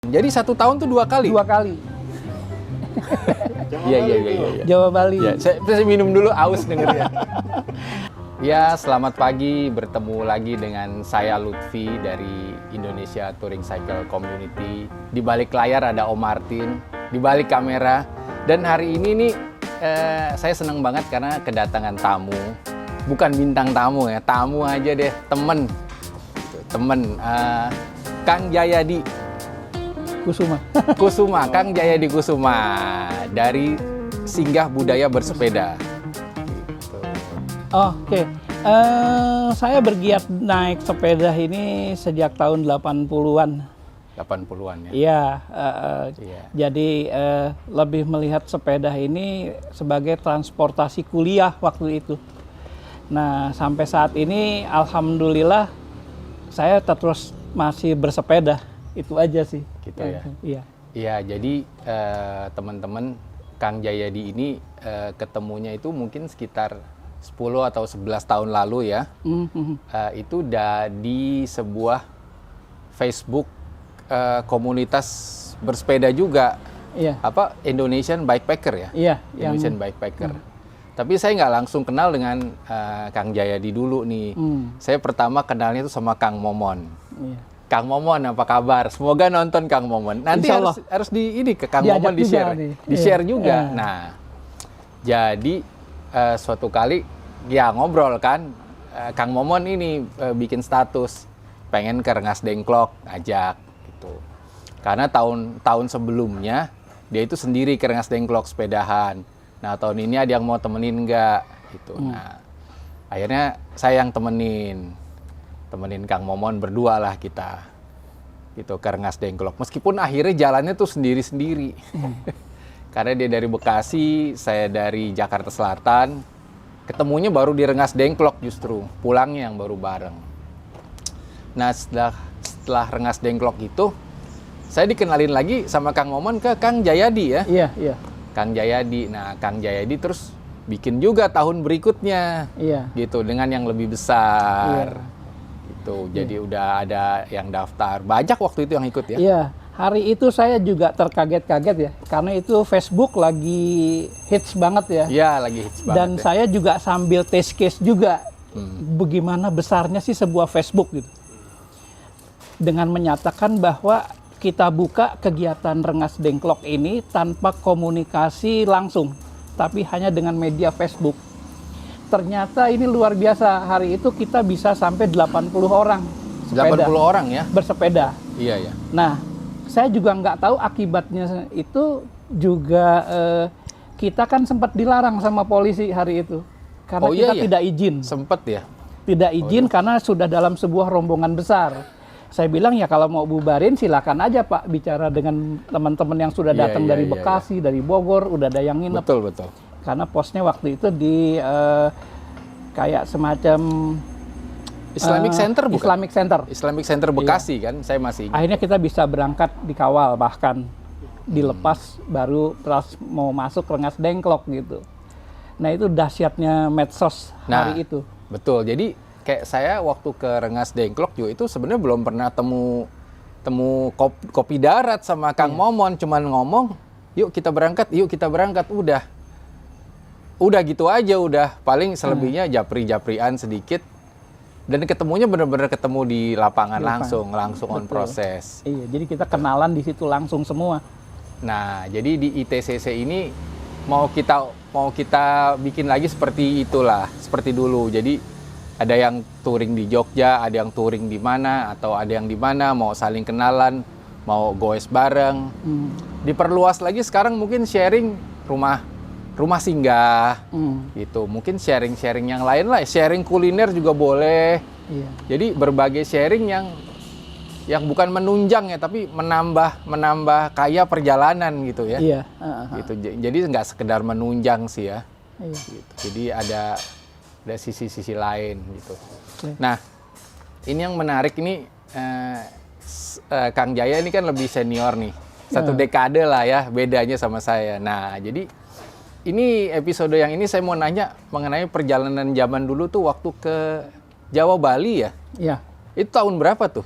Jadi 1 tahun tuh 2 kali? 2 kali. Iya. Jawa Bali. Ya, saya minum dulu, aus dengernya. Ya, selamat pagi. Bertemu lagi dengan saya Lutfi dari Indonesia Touring Cycle Community. Di balik layar ada Om Martin, di balik kamera. Dan hari ini nih saya senang banget karena kedatangan tamu. Bukan bintang tamu ya, tamu aja deh, temen. Kang Jayadi Kusuma, Kang Jayadi Kusuma dari Singgah Budaya Bersepeda. Oke. Saya bergiat naik sepeda ini sejak tahun 80-an. 80-an ya? Iya. Iya. Jadi lebih melihat sepeda ini sebagai transportasi kuliah waktu itu. Nah, sampai saat ini alhamdulillah saya terus masih bersepeda. Itu aja sih. Gitu ya? Iya. Iya, jadi teman-teman, Kang Jayadi ini ketemunya itu mungkin sekitar 10 atau 11 tahun lalu ya. Itu di sebuah Facebook komunitas bersepeda juga. Iya. Indonesian Bikepacker ya? Iya. Indonesian Bikepacker. Tapi saya nggak langsung kenal dengan Kang Jayadi dulu nih. Saya pertama kenalnya itu sama Kang Momon. Iya. Kang Momon, apa kabar? Semoga nonton Kang Momon. Nanti harus ke Kang Momon di-share juga. Iya. Nah, jadi suatu kali ya ngobrol kan, Kang Momon ini bikin status pengen ke Rengas Dengklok, ajak gitu. Karena tahun sebelumnya dia itu sendiri ke Rengas Dengklok sepedahan. Nah, tahun ini ada yang mau temenin nggak gitu. Nah, akhirnya saya yang temenin Kang Momon, berdua lah kita gitu ke Rengas Dengklok. Meskipun akhirnya jalannya tuh sendiri-sendiri. Karena dia dari Bekasi, saya dari Jakarta Selatan. Ketemunya baru di Rengas Dengklok justru, pulangnya yang baru bareng. Nah, setelah Rengas Dengklok itu, saya dikenalin lagi sama Kang Momon ke Kang Jayadi ya. Iya. Kang Jayadi. Nah, Kang Jayadi terus bikin juga tahun berikutnya. Iya. Gitu, dengan yang lebih besar. Iya. Gitu. Jadi udah ada yang daftar. Banyak waktu itu yang ikut ya? Iya. Hari itu saya juga terkaget-kaget ya. Karena itu Facebook lagi hits banget ya. Iya, lagi hits banget. Dan ya. saya juga sambil test case juga. Bagaimana besarnya sih sebuah Facebook gitu. Dengan menyatakan bahwa kita buka kegiatan Rengas Dengklok ini tanpa komunikasi langsung, tapi hanya dengan media Facebook. Ternyata ini luar biasa. Hari itu kita bisa sampai 80 orang sepeda, 80 orang ya? bersepeda. Iya. Nah, saya juga nggak tahu akibatnya itu juga kita kan sempat dilarang sama polisi hari itu. Karena kita tidak izin. Sempet ya? Tidak izin karena sudah dalam sebuah rombongan besar. Saya bilang ya kalau mau bubarin silakan aja Pak, bicara dengan teman-teman yang sudah datang dari Bekasi, dari Bogor, udah ada yang nginep. Betul. Karena posnya waktu itu di kayak semacam Islamic Center bukan? Islamic Center Bekasi kan, saya masih ingat. Akhirnya kita bisa berangkat dikawal, bahkan dilepas baru terus mau masuk Rengas Dengklok gitu. Nah itu dahsyatnya medsos hari itu. Betul, jadi kayak saya waktu ke Rengas Dengklok juga itu sebenarnya belum pernah temu kopi darat sama Kang Momon, cuman ngomong, yuk kita berangkat, udah gitu aja, udah paling selebihnya japri-japrian sedikit, dan ketemunya benar-benar ketemu di lapangan langsung on proses. Iya, jadi kita kenalan di situ langsung semua. Nah, jadi di ITCC ini mau kita bikin lagi seperti itulah, seperti dulu. Jadi ada yang touring di Jogja, ada yang touring di mana, atau ada yang di mana, mau saling kenalan, mau goes bareng. Diperluas lagi sekarang mungkin sharing rumah singgah, gitu. Mungkin sharing yang lain lah, sharing kuliner juga boleh. Iya. Jadi berbagai sharing yang bukan menunjang ya, tapi menambah kaya perjalanan gitu ya. Iya. Gitu. Jadi nggak sekedar menunjang sih ya. Iya. Gitu. Jadi ada sisi-sisi lain gitu. Nah, ini yang menarik ini Kang Jaya ini kan lebih senior nih, 1 dekade lah ya bedanya sama saya. Nah, jadi ini episode yang ini saya mau nanya mengenai perjalanan zaman dulu tuh waktu ke Jawa Bali ya. Iya. Itu tahun berapa tuh?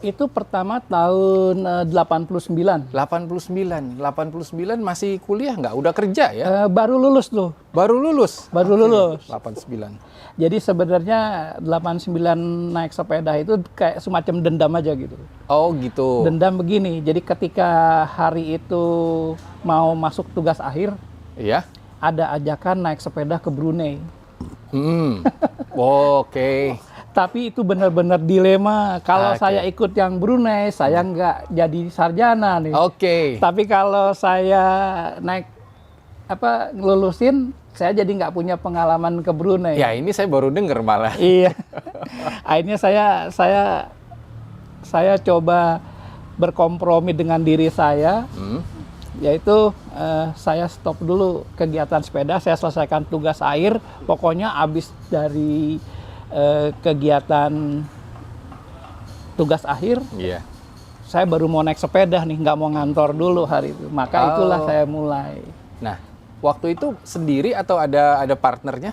Itu pertama tahun 89. 89 masih kuliah nggak? Udah kerja ya? Baru lulus tuh. Baru lulus? Baru lulus. 89. Jadi sebenarnya 89 naik sepeda itu kayak semacam dendam aja gitu. Oh gitu. Dendam begini, jadi ketika hari itu mau masuk tugas akhir, Iya? ada ajakan naik sepeda ke Brunei. Oke. Tapi itu benar-benar dilema. Kalau Oke. saya ikut yang Brunei, saya nggak jadi sarjana nih. Oke. Tapi kalau saya naik ngelulusin, saya jadi nggak punya pengalaman ke Brunei. Ya ini saya baru dengar malah. Iya. Akhirnya saya coba berkompromi dengan diri saya, yaitu saya stop dulu kegiatan sepeda, saya selesaikan tugas akhir, pokoknya habis dari kegiatan tugas akhir, Iya. saya baru mau naik sepeda nih, nggak mau ngantor dulu hari itu. Maka itulah saya mulai. Nah, waktu itu sendiri atau ada partnernya?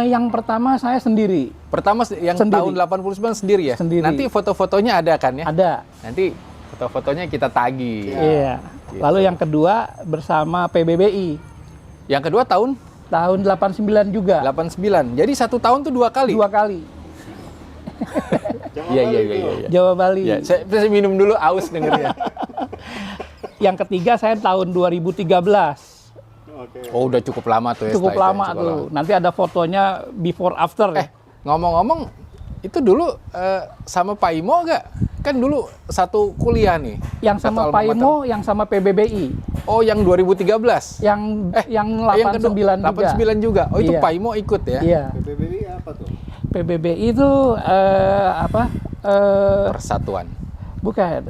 Yang pertama saya sendiri. Pertama yang Sendiri. tahun 89 sendiri ya? Sendiri. Nanti foto-fotonya ada kan ya? Ada. Nanti foto-fotonya kita tagih. Iya. Gitu. Lalu yang kedua bersama PBBI. Yang kedua tahun Tahun 89 juga. 89. Jadi 1 tahun tuh 2 kali? 2 kali. Iya. Jawa Bali. Ya, saya minum dulu, aus dengernya. Yang ketiga saya tahun 2013. Oh, udah cukup lama tuh ya. Cukup setelah itu, lama cukup tuh. lama. Nanti ada fotonya before after. Ngomong-ngomong, itu dulu sama Pak Imo nggak? Kan dulu satu kuliah nih. Yang satu sama alma Pak mater. Imo, yang sama PBBI. Oh, yang 2013? Yang 89 juga. 89 juga. Oh, itu Iya. Pak Imo ikut ya? Iya. PBBI apa tuh? PBBI itu Persatuan. bukan.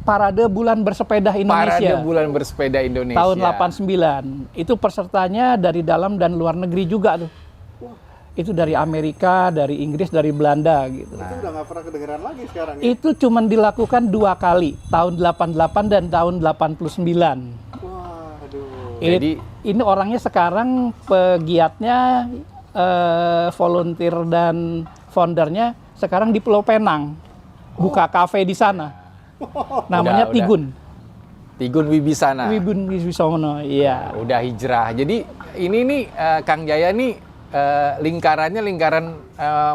Parade Bulan Bersepeda Indonesia. Parade Bulan Bersepeda Indonesia. Tahun 89. Itu pesertanya dari dalam dan luar negeri juga tuh. Itu dari Amerika, dari Inggris, dari Belanda gitu. Itu udah nggak pernah kedengeran lagi sekarang ya? Itu cuma dilakukan 2 kali, tahun 88 dan tahun 89. Wah, aduh. Jadi- Ini orangnya sekarang pegiatnya, volunteer dan foundernya sekarang di Pulau Penang. Buka kafe di sana. Namanya Udah. Tigun. Tigun Wibisana. Tigun Wibisono, iya. Udah hijrah. Jadi ini nih Kang Jaya nih lingkaran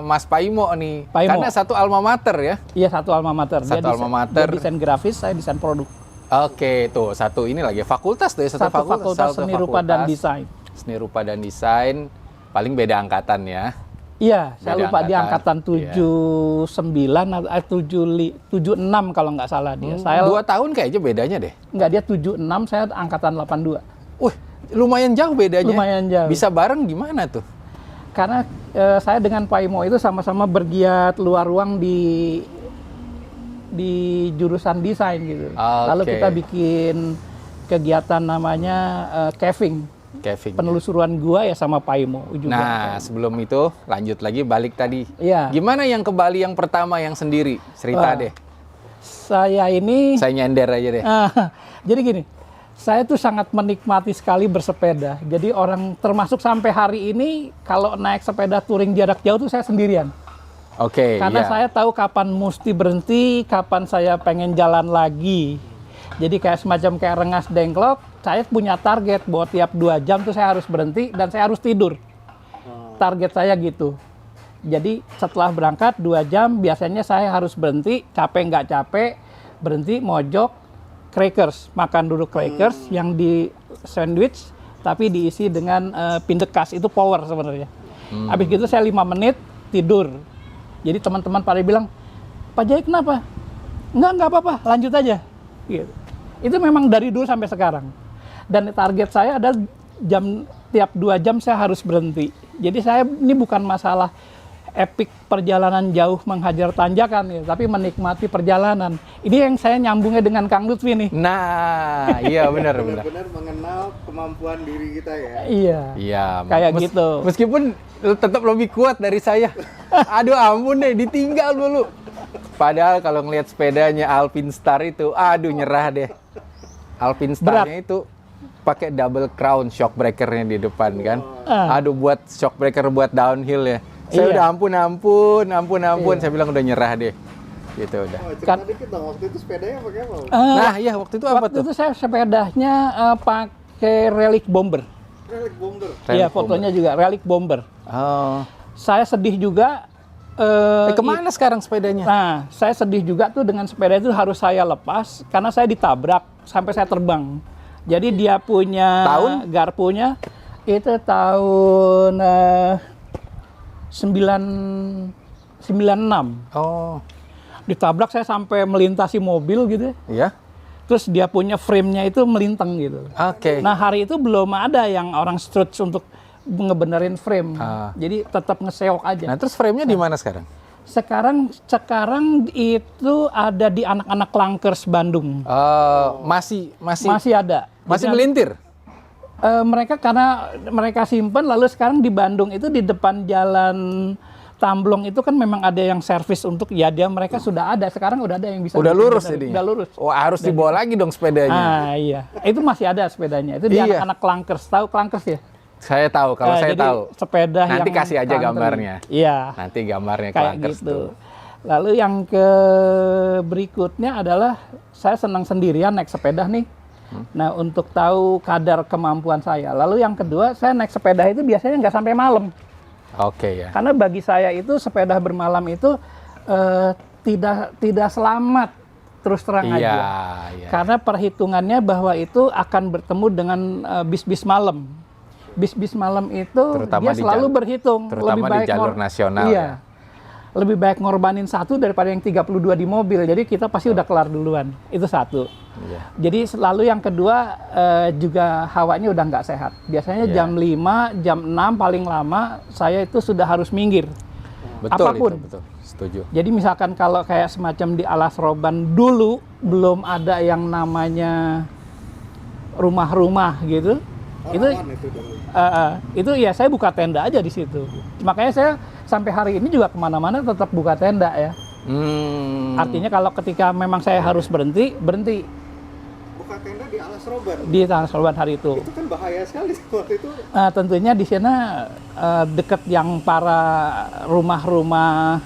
Mas Paimo nih. Paimo. Karena satu alma mater ya. Iya, satu alma mater. Satu alma mater. Dia desain grafis, saya desain produk. Oke, tuh satu ini lagi fakultas tuh ya, Satu fakultas satu seni rupa dan fakultas. desain. Seni rupa dan desain, paling beda angkatan ya. Iya, saya Beda lupa dia angkatan. angkatan 79 atau 76 kalau nggak salah dia. Saya 2 tahun kayaknya bedanya deh. nggak, dia 76, saya angkatan 82. Wih, lumayan jauh bedanya. Lumayan jauh. Bisa bareng gimana tuh? Karena saya dengan Pak Imo itu sama-sama bergiat luar ruang di jurusan desain gitu. Lalu Oke. kita bikin kegiatan namanya caving, Kevin. penelusuran gua ya sama Pak Imo juga. Nah, sebelum itu lanjut lagi balik tadi. Iya. Gimana yang ke Bali yang pertama yang sendiri? Cerita Wah. deh. Saya ini Saya nyender aja deh. jadi gini, saya tuh sangat menikmati sekali bersepeda. Jadi orang termasuk sampai hari ini kalau naik sepeda touring jarak jauh tuh saya sendirian. Oke, Karena iya. saya tahu kapan mesti berhenti, kapan saya pengen jalan lagi. Jadi kayak semacam kayak Rengas Dengklok, saya punya target bahwa tiap 2 jam tuh saya harus berhenti dan saya harus tidur. Target saya gitu. Jadi setelah berangkat 2 jam, biasanya saya harus berhenti, capek nggak capek, berhenti mojok, crackers, makan dulu crackers yang di sandwich, tapi diisi dengan pindekas, itu power sebenarnya. Habis gitu saya 5 menit tidur. Jadi teman-teman pada bilang, Pak Jaya kenapa? Enggak apa-apa, lanjut aja. Gitu. Itu memang dari dulu sampai sekarang. Dan target saya adalah tiap 2 jam saya harus berhenti. Jadi saya ini bukan masalah epic perjalanan jauh menghajar tanjakan ya, tapi menikmati perjalanan. Ini yang saya nyambungnya dengan Kang Lutfi nih. Nah, iya benar. Benar-benar mengenal kemampuan diri kita ya. Iya. Iya, Kayak gitu. Meskipun lu tetap lebih kuat dari saya. Aduh ampun deh, ditinggal dulu. Padahal kalau ngelihat sepedanya Alpinstar itu, aduh nyerah deh. Alpinstarnya itu pakai double crown shock breakernya di depan kan. Aduh buat shock breaker buat downhill ya. Saya Iya. udah ampun. Saya bilang udah nyerah deh. gitu udah. Oh, cerita Kan- dikit dong, waktu itu sepedanya pakai apa? Nah, iya waktu itu apa Waktu tuh? itu saya sepedanya pakai Relic Bomber. Relic Bomber. Iya, Relic fotonya juga Relic Bomber. Oh. Saya sedih juga. Kemana sekarang sepedanya? Nah, saya sedih juga tuh dengan sepeda itu harus saya lepas karena saya ditabrak sampai saya terbang. Jadi dia punya Tahun? garpunya itu tahun 96. Oh, Ditabrak saya sampai melintasi mobil gitu. iya. Terus dia punya frame-nya itu melintang gitu. Oke. Nah, hari itu belum ada yang orang struts untuk ngebenerin frame. Ah. Jadi tetap ngeseok aja. Nah, terus frame-nya di mana sekarang? Sekarang itu ada di anak-anak Klankers Bandung. Masih Masih ada. masih Jadi, melintir. mereka karena mereka simpen lalu sekarang di Bandung itu di depan jalan Tamblong itu kan memang ada yang servis untuk mereka sudah ada. Sekarang udah ada yang bisa Udah bikin lurus benerin. jadinya. Udah lurus. Oh, harus dibawa lagi dong sepedanya. Ah iya. Itu masih ada sepedanya. Itu di Iya. anak-anak Klankers. Tahu Klankers ya? Saya tahu, kalau saya Jadi tahu. sepeda Nanti yang kasih aja country. gambarnya. Iya. Nanti gambarnya Kayak Klankers gitu. tuh. Lalu yang ke berikutnya adalah saya senang sendirian naik sepeda nih. Nah, untuk tahu kadar kemampuan saya. Lalu yang kedua, saya naik sepeda itu biasanya nggak sampai malam. Oke ya. Karena bagi saya itu sepeda bermalam itu tidak selamat terus terang Iya, aja. iya. Karena perhitungannya bahwa itu akan bertemu dengan bis-bis malam. Bis-bis malam itu Terutama dia di selalu jalur- berhitung. terutama di jalur nasional Iya. ya. Lebih baik ngorbanin satu daripada yang 32 di mobil. Jadi kita pasti udah kelar duluan. Itu satu. Iya. Jadi selalu yang kedua juga hawanya udah nggak sehat. Biasanya Iya. jam 5, jam 6 paling lama saya itu sudah harus minggir. Betul Apapun. itu, betul. Setuju. Jadi misalkan kalau kayak semacam di Alas Roban dulu belum ada yang namanya rumah-rumah gitu. Rawan itu dulu. Itu ya saya buka tenda aja di situ. Makanya saya sampai hari ini juga kemana-mana tetap buka tenda ya. Artinya kalau ketika memang saya harus berhenti Buka tenda di Alas Roban. di Alas Roban hari itu. Itu kan bahaya sekali waktu itu. Tentunya di sana deket yang para rumah-rumah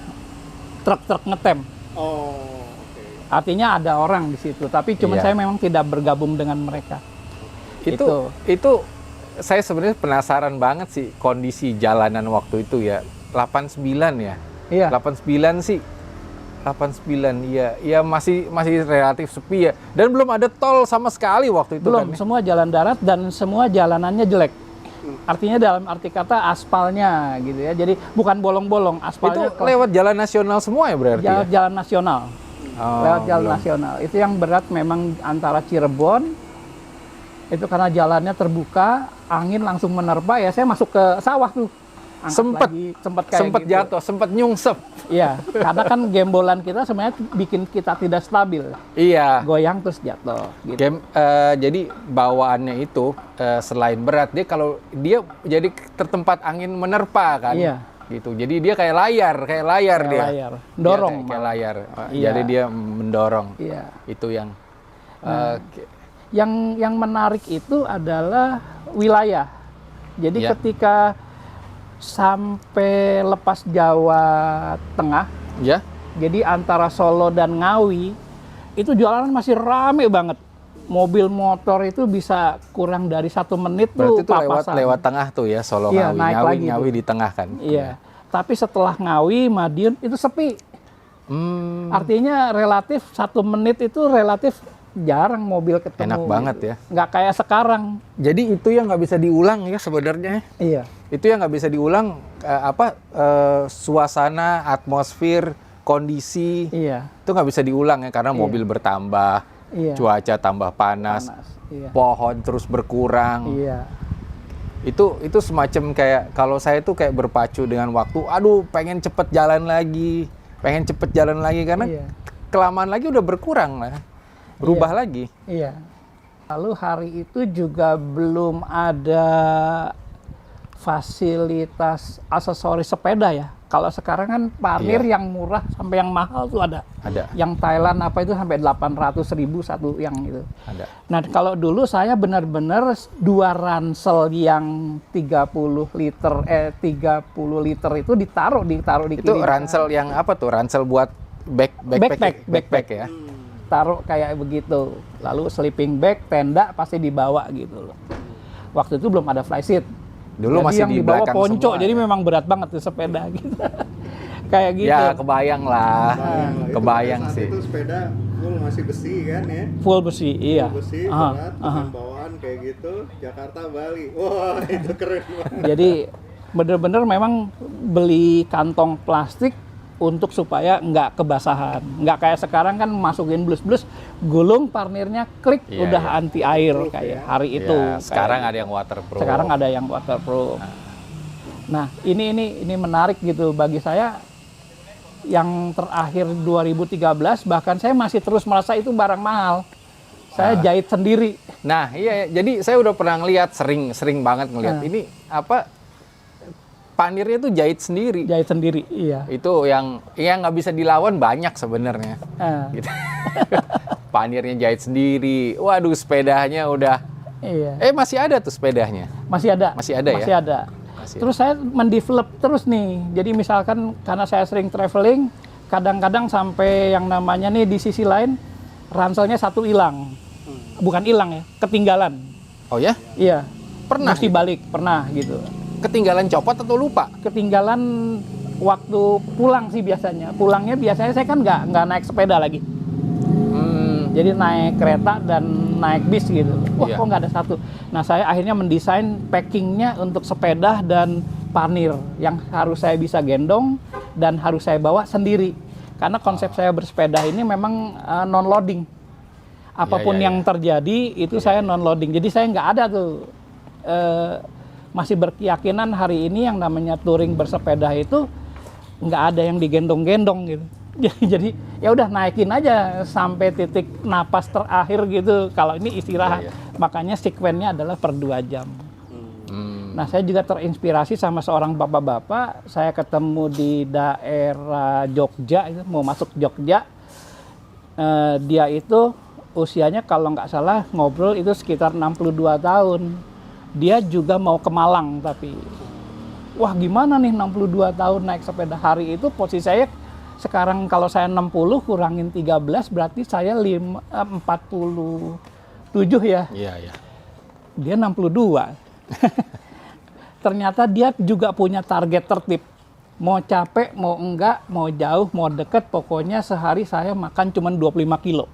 truk-truk ngetem. Oh, oke. Artinya ada orang di situ. Tapi cuma Iya. saya memang tidak bergabung dengan mereka. Itu saya sebenarnya penasaran banget sih kondisi jalanan waktu itu ya. 89 ya. Iya. 89 sih. 89 iya. Ya masih relatif sepi ya. Dan belum ada tol sama sekali waktu itu Belum, kan. semua jalan darat dan semua jalanannya jelek. Artinya dalam arti kata aspalnya gitu ya. Jadi bukan bolong-bolong, Itu aspalnya lewat jalan nasional semua ya berarti ya? jalan nasional. Oh, Lewat jalan belum. nasional. Itu yang berat memang antara Cirebon, itu karena jalannya terbuka, angin langsung menerpa ya saya masuk ke sawah tuh. Angkat lagi, sempet kayak Sempet gitu. jatuh, sempet nyungsep. Iya, karena kan gembolan kita sebenarnya bikin kita tidak stabil. Iya. Goyang terus jatuh gitu. Jadi bawaannya itu selain berat dia kalau dia jadi tertempat angin menerpa kan. Iya. Gitu. Jadi dia kayak layar Kayak dia. layar. Dorong Dia kayak layar. Iya. Jadi dia mendorong. Iya. Itu yang Yang menarik itu adalah wilayah. Jadi Iya. ketika sampai lepas Jawa Tengah, ya. jadi antara Solo dan Ngawi, itu jalanan masih rame banget. Mobil motor itu bisa kurang dari 1 menit Berarti tuh itu papasan. lewat tengah tuh ya Solo Iya, Ngawi. naik lagi Ngawi tuh. di tengah kan. Iya. Tapi setelah Ngawi, Madiun itu sepi. Artinya relatif 1 menit itu relatif jarang mobil ketemu. Enak banget ya. Nggak kayak sekarang. Jadi itu yang nggak bisa diulang ya sebenarnya. Iya. Itu yang nggak bisa diulang suasana, atmosfer, kondisi. Iya. Itu nggak bisa diulang ya karena mobil bertambah, Iya. cuaca tambah panas, Iya. pohon terus berkurang. Iya. Itu semacam kayak kalau saya tuh kayak berpacu dengan waktu. Aduh, pengen cepet jalan lagi karena Iya. kelamaan lagi udah berkurang lah, berubah lagi. Iya. Lalu hari itu juga belum ada fasilitas aksesoris sepeda ya. Kalau sekarang kan parkir Iya. yang murah sampai yang mahal tuh ada. Ada. Yang Thailand apa itu sampai 800.000 satu yang itu. Ada. Nah, kalau dulu saya benar-benar 2 ransel yang 30 liter itu ditaruh di Itu kiri. ransel yang apa tuh? Ransel buat backpack ya. Taruh kayak begitu. Lalu sleeping bag, tenda pasti dibawa gitu loh. Waktu itu belum ada flyseat. Dulu Jadi masih yang di dibawa belakang ponco, semua, jadi ya. memang berat banget tuh sepeda gitu. Kayak gitu. Ya kebayang lah, Itu kebayang pada saat sih. Itu sepeda full masih besi kan ya? Full besi, iya. Full besi, Aha, berat, aha. dengan bawaan kayak gitu, Jakarta, Bali. Wah, itu keren banget. Jadi bener-bener memang beli kantong plastik untuk supaya nggak kebasahan. Nggak kayak sekarang kan masukin blus-blus, gulung parnirnya klik, Iya, udah iya. anti air Waterproof kayak ya. hari itu. Ya, sekarang Kayak ada yang waterproof. Sekarang ada yang waterproof. Nah, ini menarik gitu bagi saya. Yang terakhir 2013 bahkan saya masih terus merasa itu barang mahal. Saya jahit sendiri. Nah, iya, jadi saya udah pernah ngeliat, sering banget ngeliat. Ini apa? Panirnya tuh jahit sendiri. Jahit sendiri, iya. Itu yang nggak bisa dilawan banyak sebenarnya. Ah, Gitu. Panirnya jahit sendiri. Waduh, sepedanya udah. iya. Masih ada tuh sepedanya. Masih ada. Masih ada ya? Masih ada. Masih Terus saya mendevelop terus nih. Jadi misalkan karena saya sering traveling, kadang-kadang sampai yang namanya nih di sisi lain ranselnya satu hilang. Bukan hilang ya, ketinggalan. Oh ya? Iya. Pernah Mesti balik, pernah gitu. ketinggalan copot atau lupa? Ketinggalan waktu pulang sih biasanya. Pulangnya biasanya saya kan nggak naik sepeda lagi. Jadi naik kereta dan naik bis gitu. Wah, Iya. kok nggak ada satu. Nah, saya akhirnya mendesain packingnya untuk sepeda dan panir yang harus saya bisa gendong dan harus saya bawa sendiri. Karena konsep saya bersepeda ini memang non-loading. Apapun Iya, yang terjadi itu saya non-loading. Jadi saya nggak ada tuh masih berkeyakinan hari ini yang namanya touring bersepeda itu nggak ada yang digendong-gendong gitu. Jadi ya udah naikin aja sampai titik napas terakhir gitu. Kalau ini istirahat, Iya, iya. makanya sekuennya adalah per 2 jam. Hmm. Nah, saya juga terinspirasi sama seorang bapak-bapak. Saya ketemu di daerah Jogja, itu mau masuk Jogja. Dia itu usianya kalau nggak salah ngobrol itu sekitar 62 tahun. Dia juga mau ke Malang tapi, wah gimana nih 62 tahun naik sepeda. Hari itu posisi saya sekarang kalau saya 60 kurangin 13 berarti saya 47 ya. Iya, iya. Dia 62. Ternyata dia juga punya target tertib. Mau capek, mau enggak, mau jauh, mau deket, pokoknya sehari saya makan cuma 25 kilo.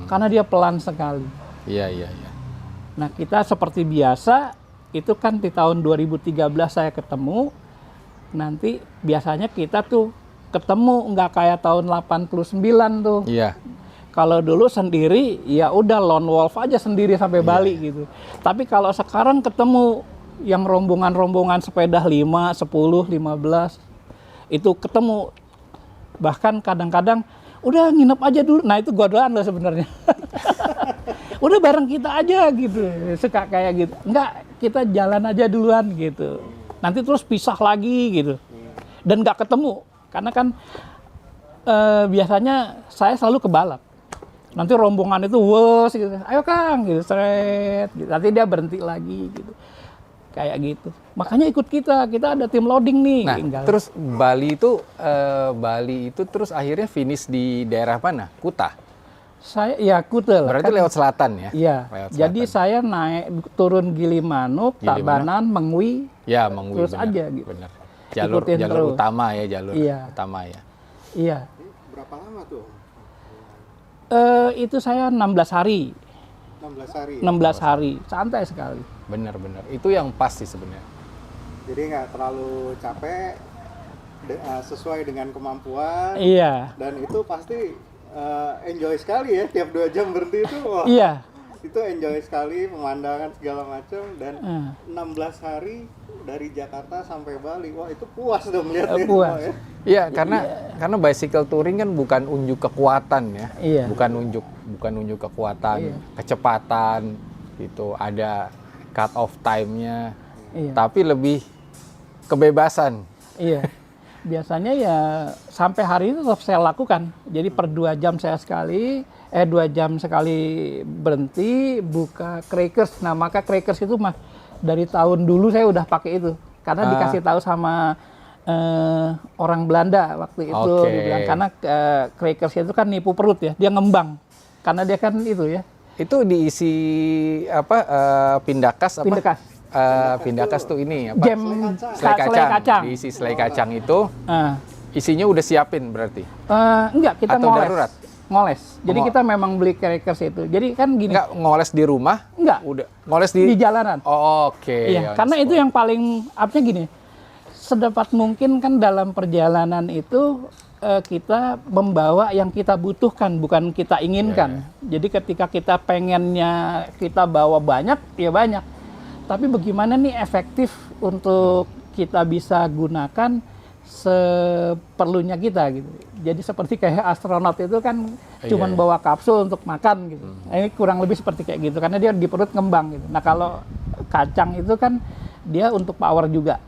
Karena dia pelan sekali. Iya, iya, iya. Nah, kita seperti biasa, itu kan di tahun 2013 saya ketemu, nanti biasanya kita tuh ketemu nggak kayak tahun 89 tuh. Iya. Kalau dulu sendiri, ya udah lone wolf aja sendiri sampai Bali gitu. Tapi kalau sekarang ketemu yang rombongan-rombongan sepeda 5, 10, 15, itu ketemu. Bahkan kadang-kadang, udah nginep aja dulu. Nah itu godoan loh sebenarnya. Udah bareng kita aja gitu. Suka kayak gitu. Enggak, kita jalan aja duluan gitu. Nanti terus pisah lagi gitu. Dan nggak ketemu. Karena kan biasanya saya selalu kebalap. Nanti rombongan itu wes gitu. Ayo Kang gitu, seret gitu. Nanti dia berhenti lagi gitu. Kayak gitu. Makanya ikut kita ada tim loading nih. Nah, Tinggal. terus Bali itu terus akhirnya finish di daerah mana? Kuta. Saya ya Kutel. Berarti kan. lewat selatan ya? Iya. Lewat Jadi selatan. saya naik turun Gilimanuk, Gilimanuk. Tabanan, Mengwi. Ya, Mengwi, Terus benar, aja gitu. Benar. Jalur Ikutin jalur terus. utama ya, jalur Iya. utama ya. Iya. Berapa lama tuh? Itu saya 16 hari. 16 hari. 16 hari. Santai sekali. Benar-benar. Itu yang pas sih sebenarnya. Jadi nggak terlalu capek, sesuai dengan kemampuan. Iya. Dan itu pasti enjoy sekali ya, tiap 2 jam berhenti itu. Wah, Iya. itu enjoy sekali, pemandangan segala macam. Dan Eh. 16 hari dari Jakarta sampai Bali, wah itu puas dong lihatnya. Puas. semua ya. Iya, karena bicycle touring kan bukan unjuk kekuatan ya. Iya. Bukan unjuk kekuatan, Iya. kecepatan gitu. Ada cut off time-nya. Iya. Tapi lebih kebebasan. Iya. Biasanya ya sampai hari ini tetap saya lakukan. Jadi per 2 jam saya sekali, 2 jam sekali berhenti, buka Crackers. Nah, maka Crackers itu mah dari tahun dulu saya udah pakai itu. Karena dikasih tahu sama orang Belanda waktu itu Oke. dibilang, karena crackers itu kan nipu perut ya, dia ngembang karena dia kan itu ya. Itu diisi apa pindakas apa? Pindakas. Pindakas tuh ini apa? Jam Selai kacang. kacang. Diisi selai kacang itu Ah. isinya udah siapin berarti. Enggak, kita Atau ngoles. darurat? Ngoles. Jadi kita memang beli crackers itu. Jadi kan gini. Enggak ngoles di rumah? Enggak. Udah ngoles Di jalanan. Oh, oke. Iya, On karena the itu spot. yang paling apanya gini. Sedapat mungkin kan dalam perjalanan itu kita membawa yang kita butuhkan, bukan kita inginkan. Jadi ketika kita pengennya kita bawa banyak, ya banyak. Tapi bagaimana nih efektif untuk kita bisa gunakan seperlunya kita gitu. Jadi seperti kayak astronot itu kan cuman Iya. bawa kapsul untuk makan gitu. Nah, ini kurang lebih seperti kayak gitu karena dia di perut ngembang gitu. Nah, kalau kacang itu kan dia untuk power juga.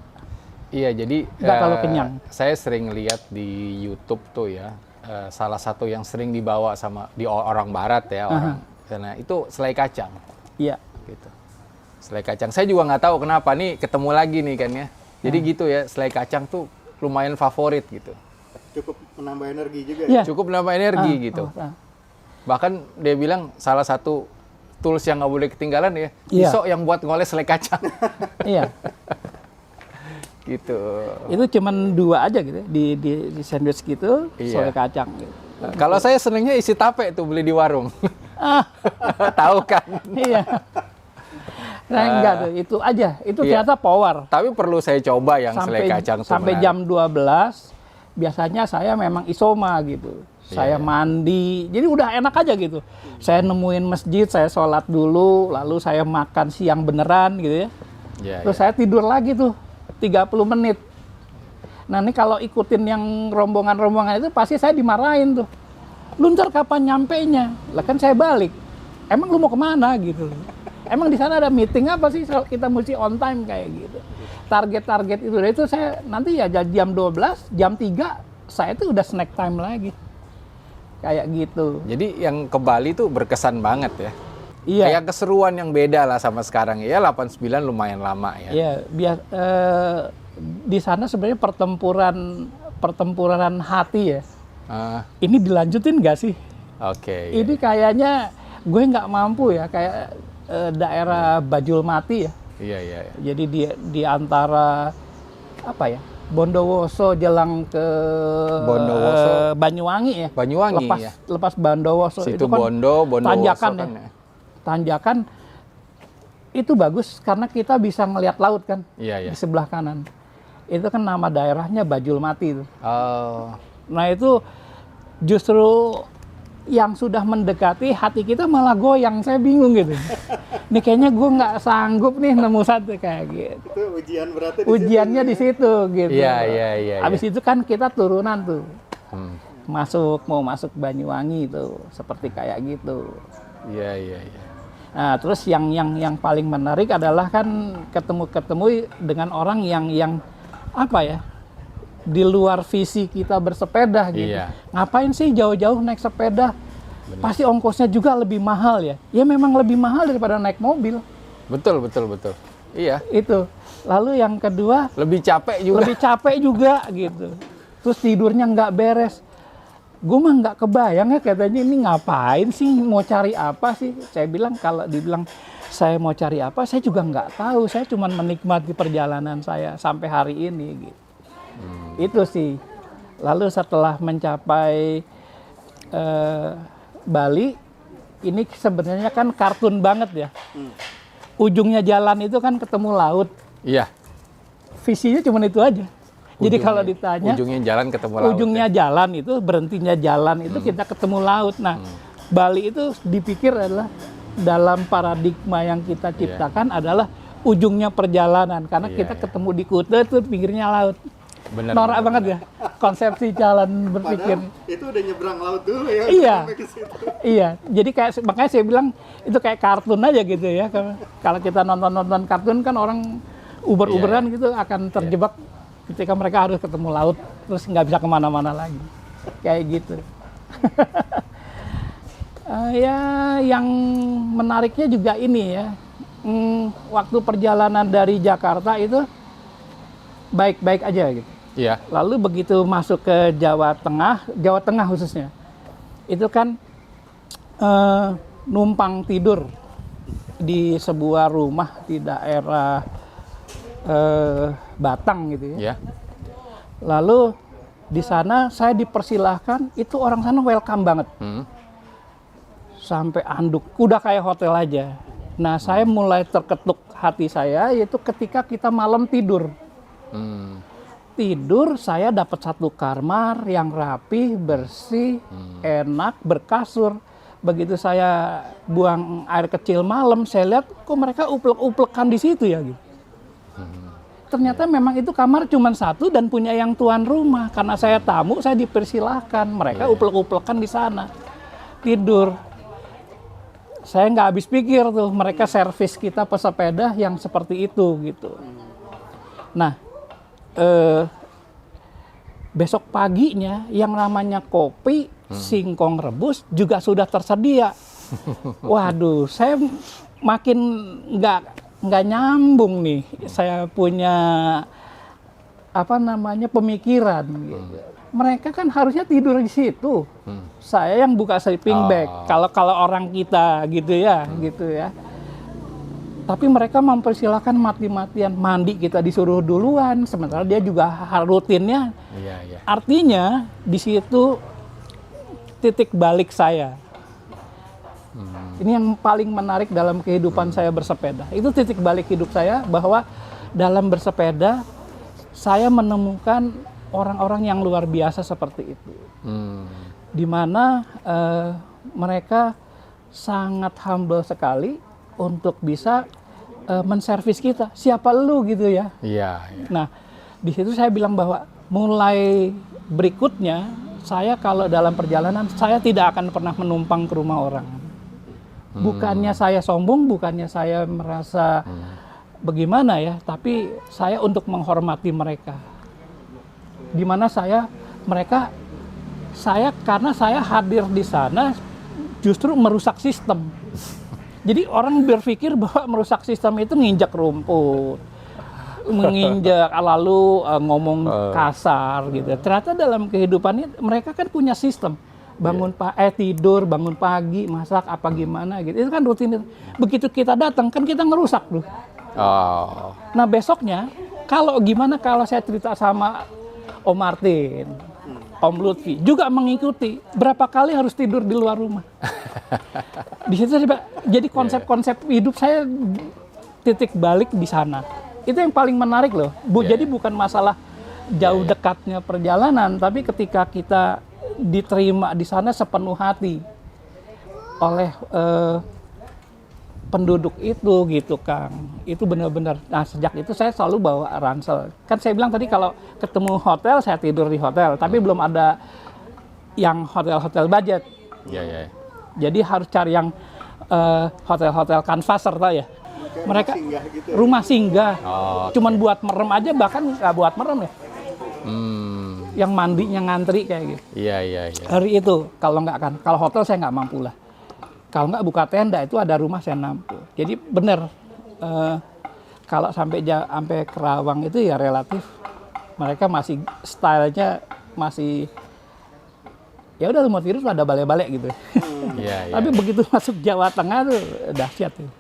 Iya, jadi Nggak terlalu kenyang. Saya sering lihat di YouTube tuh ya, salah satu yang sering dibawa sama di orang Barat ya, orang karena itu selai kacang, Iya. gitu. Selai kacang. Saya juga nggak tahu kenapa nih ketemu lagi nih kan ya. Jadi gitu ya, selai kacang tuh lumayan favorit gitu. Cukup menambah energi juga Iya. ya. Cukup nambah energi gitu. Bahkan dia bilang salah satu tools yang nggak boleh ketinggalan ya, Iya. pisau yang buat ngoles selai kacang. Iya. Gitu. Itu cuman 2 aja gitu di sandwich gitu, Iya. selai kacang gitu. Nah, kalau saya senengnya isi tape tuh beli di warung. Ah, Tahu kan? iya. Nah, enggak tuh, itu aja. Itu Iya. ternyata power. Tapi perlu saya coba yang selai kacang tuh. sampai menarik. jam 12 biasanya saya memang isoma gitu. Saya mandi. Jadi udah enak aja gitu. Saya nemuin masjid, saya sholat dulu, lalu saya makan siang beneran gitu ya. Iya, Terus saya tidur lagi tuh 30 menit. Nah, ini kalau ikutin yang rombongan-rombongan itu pasti saya dimarahin tuh. Lu ntar kapan nyampenya? Lah kan saya balik. Emang lu mau kemana gitu? Emang di sana ada meeting apa sih kalau kita mesti on time kayak gitu? Target-target itu. Dan itu saya nanti ya jam 12, jam 3 saya tuh udah snack time lagi. Kayak gitu. Jadi yang ke Bali tuh berkesan banget ya. Iya. Kayak keseruan yang beda lah sama sekarang. Ya 89 lumayan lama ya. Iya, di sana sebenarnya pertempuran hati ya. Ah, Ini dilanjutin nggak sih? Oke. Ini kayaknya gue nggak mampu ya, kayak daerah Bajul Mati ya. Iya, iya. Iya. Jadi di antara apa ya? Bondowoso jelang ke Bondowoso. Banyuwangi ya. Banyuwangi lepas, ya. Lepas Bondowoso Situ itu kan Bondowoso tanjakan kan ya. Tanjakan itu bagus karena kita bisa ngelihat laut kan Iya, iya. di sebelah kanan. Itu kan nama daerahnya Bajul Mati itu. Oh, Nah itu justru yang sudah mendekati hati kita malah goyang, saya bingung gitu. Ini kayaknya gue nggak sanggup nih nemu satu kayak gitu. Itu ujian beratnya Ujiannya di situ gitu. Iya, iya, iya. Habis itu kan kita turunan tuh, Hmm. mau masuk Banyuwangi tuh, seperti kayak gitu. Iya, iya, iya. Nah terus yang paling menarik adalah kan ketemu dengan orang yang apa ya? Di luar visi kita bersepeda gitu. Iya. Ngapain sih jauh-jauh naik sepeda? Pasti ongkosnya juga lebih mahal ya. Ya memang lebih mahal daripada naik mobil. Betul, betul, betul. Iya. Itu. Lalu yang kedua, Lebih capek juga. lebih capek juga gitu. Terus tidurnya nggak beres. Gue mah nggak kebayang ya katanya ini ngapain sih, mau cari apa sih? Saya bilang kalau dibilang saya mau cari apa, saya juga nggak tahu. Saya cuma menikmati perjalanan saya sampai hari ini gitu. Itu sih. Lalu setelah mencapai Bali, ini sebenarnya kan kartun banget ya. Ujungnya jalan itu kan ketemu laut. Iya. Visinya cuma itu aja. Jadi kalau ditanya, ujungnya jalan ketemu laut. ujungnya jalan itu, berhentinya jalan itu kita ketemu laut. Nah, Bali itu dipikir adalah dalam paradigma yang kita ciptakan adalah ujungnya perjalanan. Karena kita ketemu di Kuta itu pinggirnya laut. Bener, Norak bener, banget ya konsepsi jalan berpikir. Padahal itu udah nyebrang laut dulu ya. Iya. sampai ke situ. Iya, jadi kayak makanya saya bilang itu kayak kartun aja gitu ya. Kalau kita nonton kartun kan orang uber-uberan gitu akan terjebak ketika mereka harus ketemu laut terus nggak bisa kemana-mana lagi, kayak gitu. Ya, yang menariknya juga ini ya, waktu perjalanan dari Jakarta itu baik-baik aja gitu. Iya. Lalu begitu masuk ke Jawa Tengah khususnya, itu kan numpang tidur di sebuah rumah di daerah Batang gitu ya. Iya. Lalu di sana saya dipersilahkan, itu orang sana welcome banget. Sampai anduk, udah kayak hotel aja. Nah, saya mulai terketuk hati saya, yaitu ketika kita malam tidur. Tidur, saya dapat satu kamar yang rapi, bersih, enak, berkasur. Begitu saya buang air kecil malam, saya lihat kok mereka uplek-uplekan di situ ya gitu. Ternyata memang itu kamar cuma satu dan punya yang tuan rumah. Karena saya tamu, saya dipersilahkan. Mereka uplek-uplekan di sana. Tidur. Saya nggak habis pikir tuh, mereka servis kita pesepeda yang seperti itu gitu. Nah, besok paginya yang namanya kopi, singkong rebus juga sudah tersedia. Waduh, saya makin nggak nyambung nih. Saya punya pemikiran. Gitu. Mereka kan harusnya tidur di situ. Saya yang buka sleeping bag. Kalau orang kita gitu ya. Tapi mereka mempersilahkan mati-matian, mandi kita disuruh duluan, sementara dia juga rutinnya. Iya. Artinya di situ titik balik saya. Ini yang paling menarik dalam kehidupan saya bersepeda. Itu titik balik hidup saya, bahwa dalam bersepeda saya menemukan orang-orang yang luar biasa seperti itu. Di mana mereka sangat humble sekali untuk bisa menservis kita. Siapa lu gitu ya. Iya. Nah, di situ saya bilang bahwa mulai berikutnya saya kalau dalam perjalanan saya tidak akan pernah menumpang ke rumah orang. Bukannya saya sombong, bukannya saya merasa bagaimana ya, tapi saya untuk menghormati mereka. Di mana karena saya hadir di sana justru merusak sistem. Jadi orang berpikir bahwa merusak sistem itu nginjak rumput, menginjak, lalu ngomong kasar gitu. Ternyata dalam kehidupannya mereka kan punya sistem. Tidur, bangun pagi, masak apa gimana gitu. Itu kan rutin. Begitu kita datang kan kita ngerusak tuh. Nah, besoknya kalau saya cerita sama Om Martin, Om Lutfi juga mengikuti. Berapa kali harus tidur di luar rumah? Di situ jadi konsep-konsep hidup saya titik balik di sana. Itu yang paling menarik loh. Jadi bukan masalah jauh dekatnya perjalanan, tapi ketika kita diterima di sana sepenuh hati oleh penduduk itu gitu Kang. Itu benar-benar. Nah, sejak itu saya selalu bawa ransel. Kan saya bilang tadi kalau ketemu hotel saya tidur di hotel, tapi belum ada yang hotel-hotel budget. Iya. Jadi harus cari yang hotel-hotel kanvaser tau ya. Mereka singgah gitu ya? Rumah singgah. Cuman Okay. buat merem aja, bahkan nggak buat merem ya. Yang mandinya ngantri kayak gitu. Iya. Hari itu kalau hotel saya nggak mampu lah. Kalau nggak buka tenda itu ada rumah saya mampu. Jadi benar kalau sampai Kerawang itu ya relatif mereka masih stylenya masih ya udah lu mau tidur ada balik-balik gitu. Iya. Tapi begitu masuk Jawa Tengah tuh dahsyat tuh.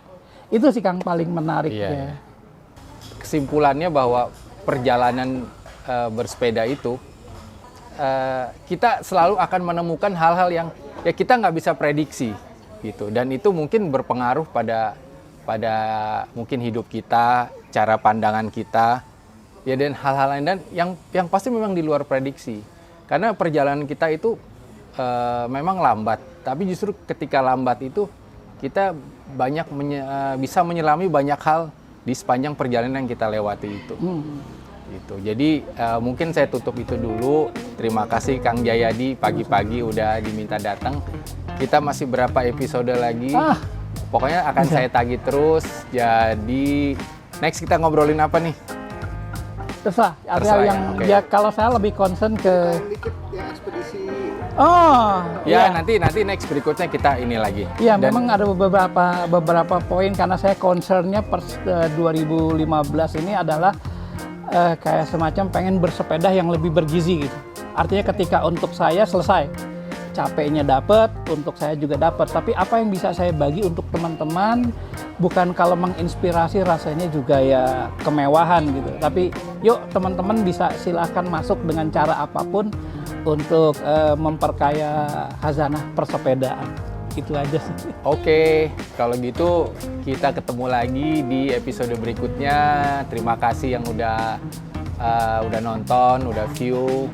Itu sih Kang paling menarik ya. Kesimpulannya bahwa perjalanan bersepeda itu kita selalu akan menemukan hal-hal yang ya kita nggak bisa prediksi gitu, dan itu mungkin berpengaruh pada mungkin hidup kita, cara pandangan kita ya, dan hal-hal lain, dan yang pasti memang di luar prediksi karena perjalanan kita itu memang lambat, tapi justru ketika lambat itu kita banyak bisa menyelami banyak hal di sepanjang perjalanan yang kita lewati itu. Gitu. Jadi mungkin saya tutup itu dulu. Terima kasih Kang Jayadi, pagi-pagi udah diminta datang. Kita masih berapa episode lagi? Pokoknya akan saya tagih terus. Jadi next kita ngobrolin apa nih? Terserah. Ada Terserah yang ya, oke. ya kalau saya lebih concern ke Dikit yang ekspedisi. Ya nanti next berikutnya kita ini lagi. Iya, Dan- memang ada beberapa poin karena saya concernnya 2015 ini adalah kayak semacam pengen bersepeda yang lebih bergizi gitu. Artinya ketika untuk saya selesai, capeknya dapat, untuk saya juga dapat. Tapi apa yang bisa saya bagi untuk teman-teman, bukan kalau menginspirasi rasanya juga ya kemewahan gitu. Tapi yuk teman-teman bisa silakan masuk dengan cara apapun untuk memperkaya khazanah persepedaan. Itu aja sih. Oke, kalau gitu kita ketemu lagi di episode berikutnya. Terima kasih yang udah nonton, udah view.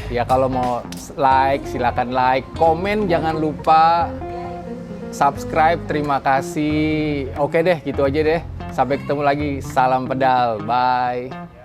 Ya kalau mau like, silakan like. Komen jangan lupa. Subscribe, terima kasih. Oke deh, gitu aja deh. Sampai ketemu lagi. Salam pedal. Bye.